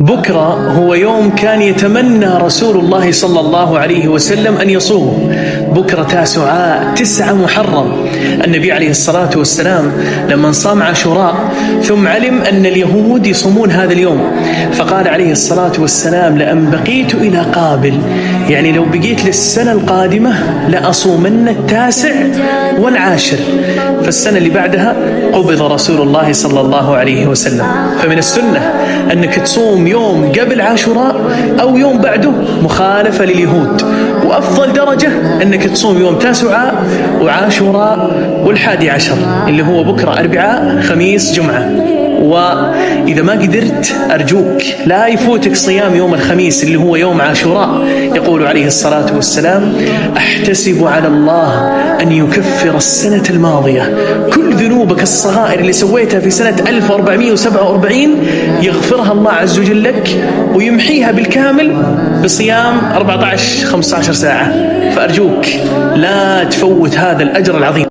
بكرة هو يوم كان يتمنى رسول الله صلى الله عليه وسلم أن يصوم. بكرة تاسعاء 9 محرم. النبي عليه الصلاة والسلام لما صام عاشوراء ثم علم أن اليهود يصومون هذا اليوم، فقال عليه الصلاة والسلام: لأن بقيت إلى قابل، يعني لو بقيت للسنة القادمة لأصومن 9 و10. فالسنة اللي بعدها قبض رسول الله صلى الله عليه وسلم. فمن السنة أنك تصوم يوم قبل عاشوراء أو يوم بعده مخالفة لليهود، وأفضل درجة أنك تصوم يوم تاسعاء وعاشوراء وال11 اللي هو بكرة أربعاء خميس جمعة. وإذا ما قدرت أرجوك لا يفوتك صيام يوم الخميس اللي هو يوم عاشوراء. يقول عليه الصلاة والسلام: أحتسب على الله أن يكفر السنة الماضية، كل ذنوبك الصغائر اللي سويتها في سنة 1447 يغفرها الله عز وجل لك ويمحيها بالكامل بصيام 14-15 ساعة. فأرجوك لا تفوت هذا الأجر العظيم.